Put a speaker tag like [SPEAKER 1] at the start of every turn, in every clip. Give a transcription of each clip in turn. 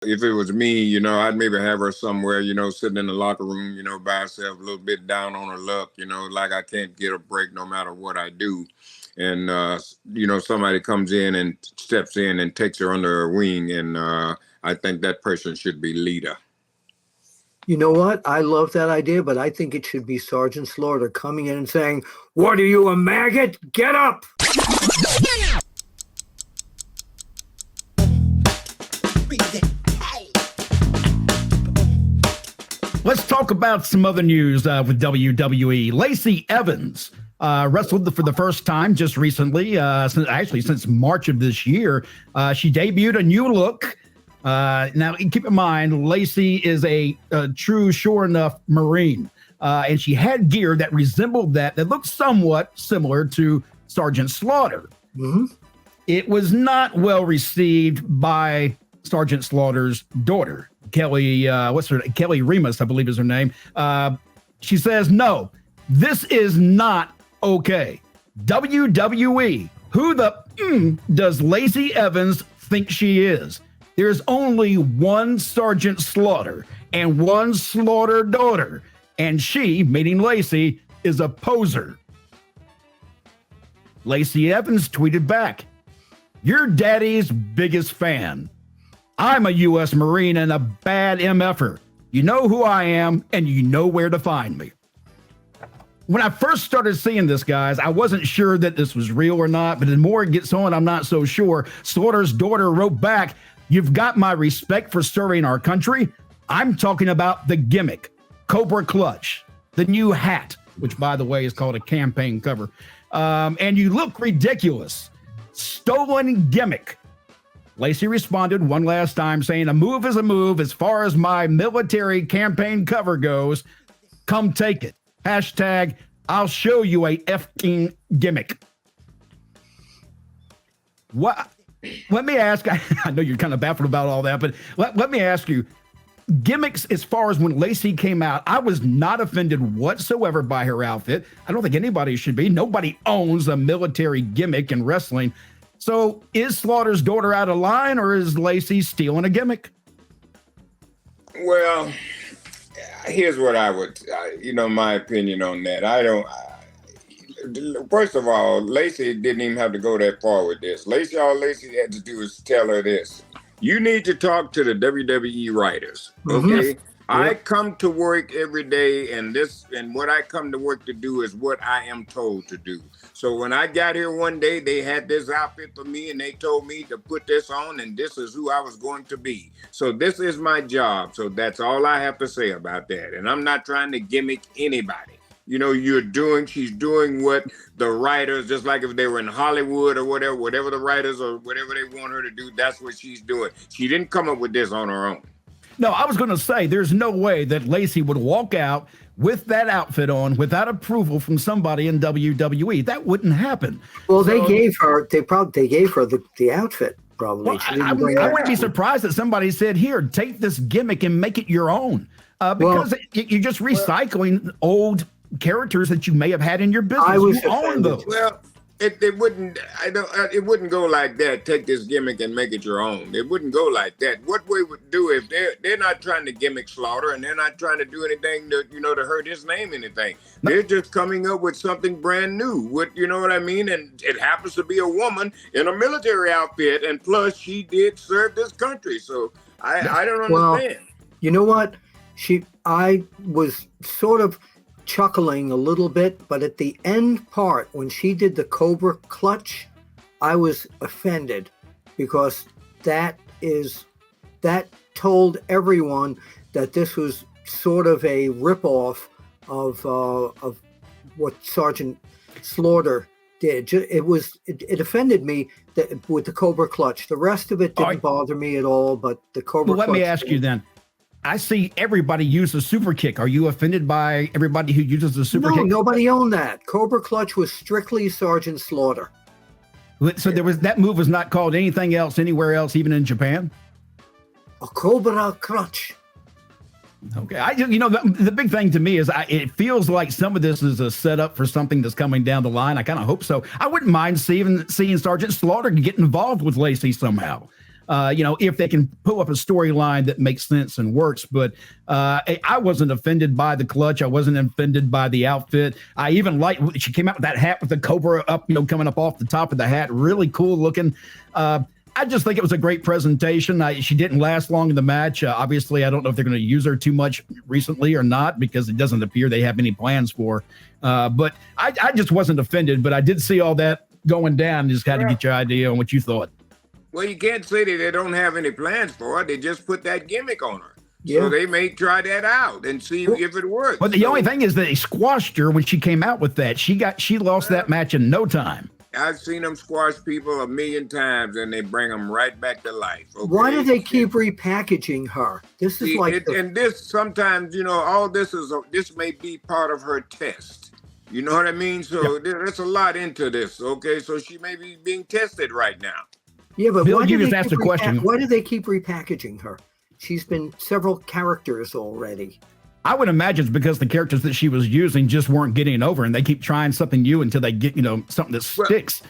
[SPEAKER 1] If it was me, I'd maybe have her somewhere, sitting in the locker room, by herself, a little bit down on her luck, like I can't get a break no matter what I do. And, somebody comes in and steps in and takes her under her wing. And I think that person should be Lita.
[SPEAKER 2] You know what? I love that idea, but I think it should be Sergeant Slaughter coming in and saying, "What are you, a maggot? Get up!"
[SPEAKER 3] Let's talk about some other news with WWE. Lacey Evans wrestled for the first time just recently, since March of this year. She debuted a new look. Now, keep in mind, Lacey is a true, sure enough Marine. And she had gear that resembled that looked somewhat similar to Sergeant Slaughter.
[SPEAKER 2] Mm-hmm.
[SPEAKER 3] It was not well received by Sergeant Slaughter's daughter. Kelly Remus, I believe is her name. She says, "No, this is not okay. WWE, who the does Lacey Evans think she is? There's only one Sergeant Slaughter and one Slaughter daughter, and she, meaning Lacey, is a poser." Lacey Evans tweeted back, "Your daddy's biggest fan. I'm a U.S. Marine and a bad MFer. You know who I am, and you know where to find me." When I first started seeing this, guys, I wasn't sure that this was real or not, but the more it gets on, I'm not so sure. Slaughter's daughter wrote back, "You've got my respect for serving our country. I'm talking about the gimmick, Cobra Clutch, the new hat," which, by the way, is called a campaign cover. "And you look ridiculous. Stolen gimmick." Lacey responded one last time saying, "A move is a move as far as my military campaign cover goes. Come take it. Hashtag, I'll show you a effing gimmick." What? Let me ask, I know you're kind of baffled about all that, but let me ask you, gimmicks, as far as when Lacey came out, I was not offended whatsoever by her outfit. I don't think anybody should be. Nobody owns a military gimmick in wrestling. So is Slaughter's daughter out of line, or is Lacey stealing a gimmick?
[SPEAKER 1] Well, here's what I would, my opinion on that. First of all, Lacey didn't even have to go that far with this. All Lacey had to do is tell her this: "You need to talk to the WWE writers, okay? Mm-hmm. I come to work every day, and what I come to work to do is what I am told to do. So when I got here one day, they had this outfit for me, and they told me to put this on, and this is who I was going to be. So this is my job. So that's all I have to say about that. And I'm not trying to gimmick anybody. She's doing what the writers, just like if they were in Hollywood or whatever the writers or whatever they want her to do, that's what she's doing. She didn't come up with this on her own."
[SPEAKER 3] No, I was going to say there's no way that Lacey would walk out with that outfit on without approval from somebody in WWE. That wouldn't happen.
[SPEAKER 2] Well, they gave her the outfit. Probably.
[SPEAKER 3] Well, I wouldn't be surprised that somebody said, "Here, take this gimmick and make it your own," because you're just recycling old characters that you may have had in your business. You own those.
[SPEAKER 1] Well, it wouldn't. It wouldn't go like that. Take this gimmick and make it your own. It wouldn't go like that. What we would do if they're not trying to gimmick Slaughter, and they're not trying to do anything to to hurt his name, anything. They're just coming up with something brand new. You know what I mean? And it happens to be a woman in a military outfit, and plus she did serve this country. So I don't understand.
[SPEAKER 2] Well, you know what? I was sort of chuckling a little bit, but at the end part, when she did the Cobra Clutch, I was offended because that told everyone that this was sort of a ripoff of what Sergeant Slaughter did. It offended me that with the Cobra Clutch. The rest of it didn't bother me at all, but the Cobra Clutch.
[SPEAKER 3] Let me ask you then. I see everybody use a super kick. Are you offended by everybody who uses a super kick?
[SPEAKER 2] No, nobody owned that. Cobra Clutch was strictly Sergeant Slaughter.
[SPEAKER 3] So that move was not called anything else anywhere else, even in Japan?
[SPEAKER 2] A Cobra Clutch.
[SPEAKER 3] Okay. The big thing to me is it feels like some of this is a setup for something that's coming down the line. I kind of hope so. I wouldn't mind seeing Sergeant Slaughter get involved with Lacey somehow. if they can pull up a storyline that makes sense and works. But I wasn't offended by the clutch. I wasn't offended by the outfit. I even liked, she came out with that hat with the cobra up, coming up off the top of the hat. Really cool looking. I just think it was a great presentation. She didn't last long in the match. Obviously, I don't know if they're going to use her too much recently or not, because it doesn't appear they have any plans for her. But I just wasn't offended. But I did see all that going down and just had to get your idea on what you thought.
[SPEAKER 1] Well, you can't say that they don't have any plans for her. They just put that gimmick on her.
[SPEAKER 2] Yeah.
[SPEAKER 1] So they may try that out and see if it works.
[SPEAKER 3] But the only thing is that they squashed her when she came out with that. She lost that match in no time.
[SPEAKER 1] I've seen them squash people 1,000,000 times, and they bring them right back to life. Okay?
[SPEAKER 2] Why do they keep repackaging her? This is
[SPEAKER 1] and this sometimes, all this this may be part of her test. You know what I mean? So there's a lot into this. Okay, so she may be being tested right now.
[SPEAKER 2] Yeah, but
[SPEAKER 3] Bill,
[SPEAKER 2] why
[SPEAKER 3] you just asked a question.
[SPEAKER 2] Why do they keep repackaging her? She's been several characters already.
[SPEAKER 3] I would imagine it's because the characters that she was using just weren't getting over, and they keep trying something new until they get, something that sticks.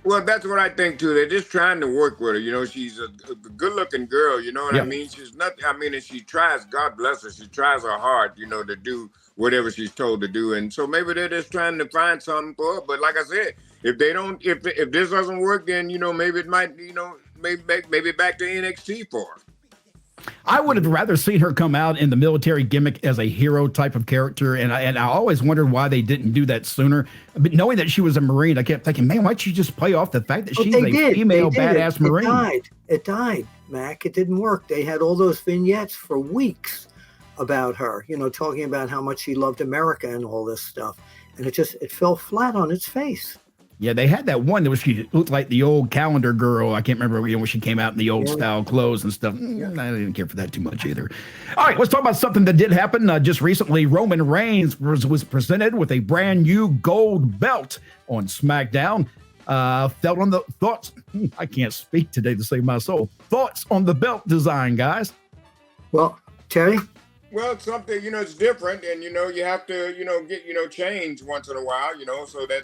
[SPEAKER 1] Well, that's what I think too. They're just trying to work with her. She's a good-looking girl. You know what I mean? She's not. I mean, and she tries. God bless her. She tries her hard. To do whatever she's told to do. And so maybe they're just trying to find something for her. But like I said, if they don't, if this doesn't work, then maybe it might, maybe back to NXT for her.
[SPEAKER 3] I would have rather seen her come out in the military gimmick as a hero type of character, and I always wondered why they didn't do that sooner. But knowing that she was a Marine, I kept thinking, man, why don't you just play off the fact that she's a female badass Marine?
[SPEAKER 2] It died, Mac. It didn't work. They had all those vignettes for weeks about her, talking about how much she loved America and all this stuff, and it fell flat on its face.
[SPEAKER 3] Yeah, they had that one that she looked like the old calendar girl. I can't remember when she came out in the old style clothes and stuff. I didn't care for that too much either. All right, let's talk about something that did happen just recently. Roman Reigns was presented with a brand new gold belt on SmackDown. Felt on the thoughts. I can't speak today to save my soul. Thoughts on the belt design, guys?
[SPEAKER 2] Well, Terry?
[SPEAKER 1] Well, it's something, it's different, and, you have to, get, change once in a while, so that,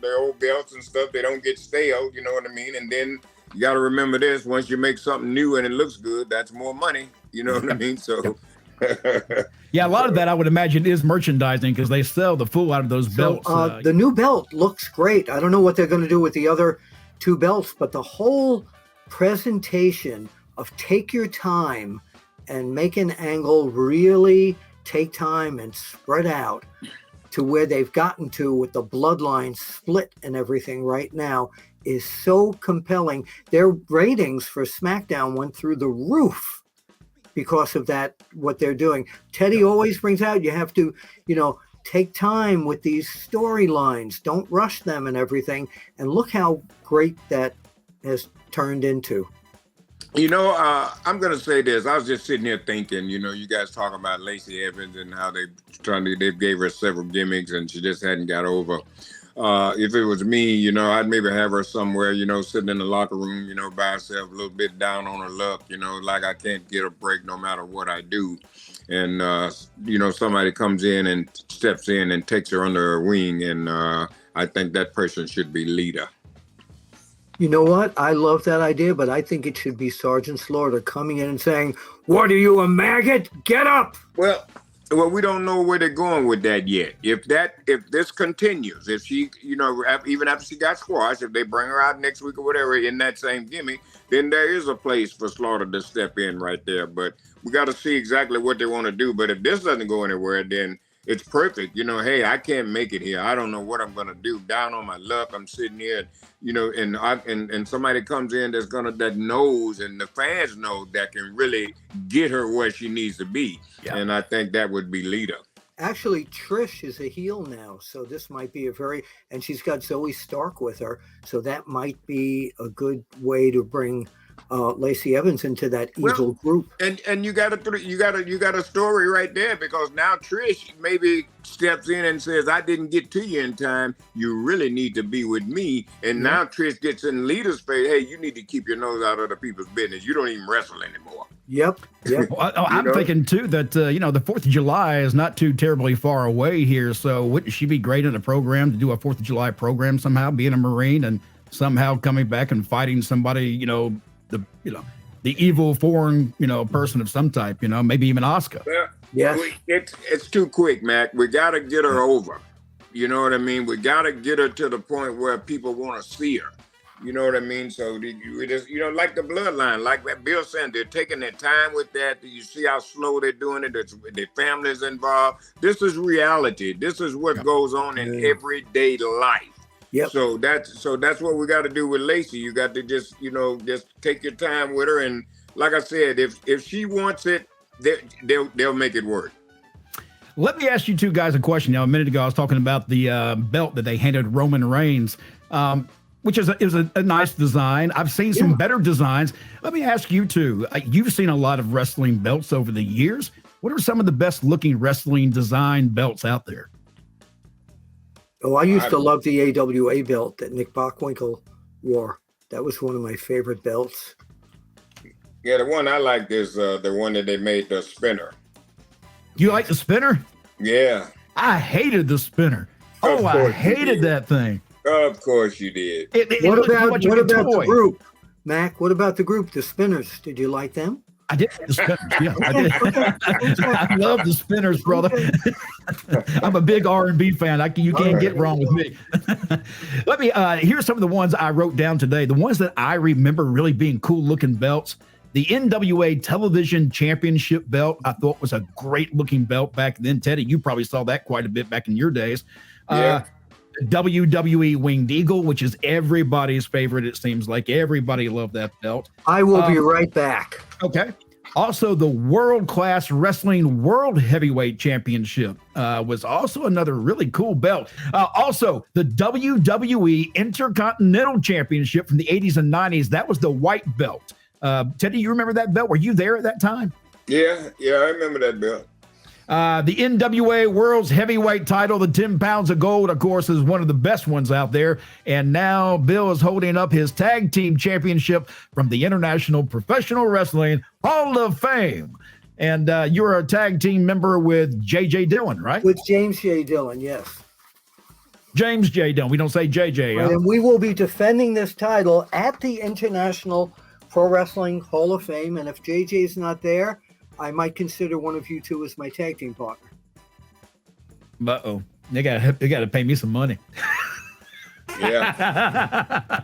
[SPEAKER 1] their old belts and stuff, they don't get stale, you know what I mean? And then you got to remember this, once you make something new and it looks good, that's more money, you know what I mean? So.
[SPEAKER 3] Yeah, a lot of that I would imagine is merchandising, because they sell the fool out of those belts.
[SPEAKER 2] The new belt looks great. I don't know what they're going to do with the other two belts, but the whole presentation of take your time and make an angle, really take time and spread out to where they've gotten to with the bloodline split and everything right now is so compelling. Their ratings for SmackDown went through the roof because of that, what they're doing. Teddy always brings out, you have to, take time with these storylines. Don't rush them and everything. And look how great that has turned into.
[SPEAKER 1] I'm going to say this. I was just sitting here thinking, you guys talking about Lacey Evans and how they gave her several gimmicks and she just hadn't got over. If it was me, I'd maybe have her somewhere, sitting in the locker room, by herself, a little bit down on her luck, like I can't get a break no matter what I do. And, somebody comes in and steps in and takes her under her wing. And I think that person should be Lita.
[SPEAKER 2] You know what? I love that idea, but I think it should be Sergeant Slaughter coming in and saying, "What are you, a maggot? Get up!"
[SPEAKER 1] Well, we don't know where they're going with that yet. If this continues, if she, even after she got squashed, if they bring her out next week or whatever in that same gimmick, then there is a place for Slaughter to step in right there. But we got to see exactly what they want to do. But if this doesn't go anywhere, then it's perfect. Hey, I can't make it here. I don't know what I'm going to do. Down on my luck, I'm sitting here, and somebody comes in that knows, and the fans know, that can really get her where she needs to be. Yeah. And I think that would be Lita.
[SPEAKER 2] Actually, Trish is a heel now, so this might be and she's got Zoe Stark with her, so that might be a good way to bring Lacey Evans into that evil group.
[SPEAKER 1] And you got a story right there, because now Trish maybe steps in and says, "I didn't get to you in time. You really need to be with me." And now Trish gets in Lita's face, "Hey, you need to keep your nose out of other people's business. You don't even wrestle anymore."
[SPEAKER 2] Yep.
[SPEAKER 3] Well, I'm thinking too that the 4th of July is not too terribly far away here, so wouldn't she be great in a program to do a 4th of July program somehow, being a Marine and somehow coming back and fighting somebody, the evil foreign, person of some type, maybe even Oscar.
[SPEAKER 1] Well,
[SPEAKER 2] Yes.
[SPEAKER 1] it's too quick, Mac. We got to get her over. You know what I mean? We got to get her to the point where people want to see her. You know what I mean? So we just, like the bloodline, like what Bill said, they're taking their time with that. You see how slow they're doing it. Their families involved. This is reality. This is what goes on in everyday life.
[SPEAKER 2] Yep.
[SPEAKER 1] So that's what we got to do with Lacey. You got to just take your time with her, and like I said, if she wants it, they'll make it work.
[SPEAKER 3] Let me ask you two guys a question. Now, a minute ago, I was talking about the belt that they handed Roman Reigns, which is a nice design. I've seen some better designs. Let me ask you two. You've seen a lot of wrestling belts over the years. What are some of the best looking wrestling design belts out there?
[SPEAKER 2] Oh, I used to love the AWA belt that Nick Bockwinkel wore. That was one of my favorite belts.
[SPEAKER 1] Yeah, the one I like is the one that they made, the spinner.
[SPEAKER 3] You like the spinner?
[SPEAKER 1] Yeah.
[SPEAKER 3] I hated the spinner. Oh, I hated that thing.
[SPEAKER 1] Of course you did.
[SPEAKER 2] What about the group, Mac? What about the group, the Spinners? Did you like them?
[SPEAKER 3] I did the spinners. Yeah, I did. I love the spinners, brother. I'm a big R&B fan. You can't get wrong with me. Let me. Here's some of the ones I wrote down today. The ones that I remember really being cool looking belts. The NWA Television Championship belt, I thought was a great looking belt back then. Teddy, you probably saw that quite a bit back in your days.
[SPEAKER 1] Yeah.
[SPEAKER 3] WWE Winged Eagle, which is everybody's favorite. It seems like everybody loved that belt.
[SPEAKER 2] I will be right back.
[SPEAKER 3] Okay. Also, the World Class Wrestling World Heavyweight Championship was also another really cool belt. Also, the WWE Intercontinental Championship from the 80s and 90s. That was the white belt. Teddy, you remember that belt? Were you there at that time?
[SPEAKER 1] Yeah, I remember that belt.
[SPEAKER 3] The NWA World's Heavyweight title, the 10 pounds of gold, of course, is one of the best ones out there. And now Bill is holding up his tag team championship from the International Professional Wrestling Hall of Fame. And you're a tag team member with J.J. Dillon, right?
[SPEAKER 2] With James J. Dillon, yes.
[SPEAKER 3] James J. Dillon. We don't say J.J.
[SPEAKER 2] And we will be defending this title at the International Pro Wrestling Hall of Fame. And if J.J. is not there, I might consider one of you two as my tag team partner.
[SPEAKER 3] Uh-oh. They got to pay me some money.
[SPEAKER 1] Yeah.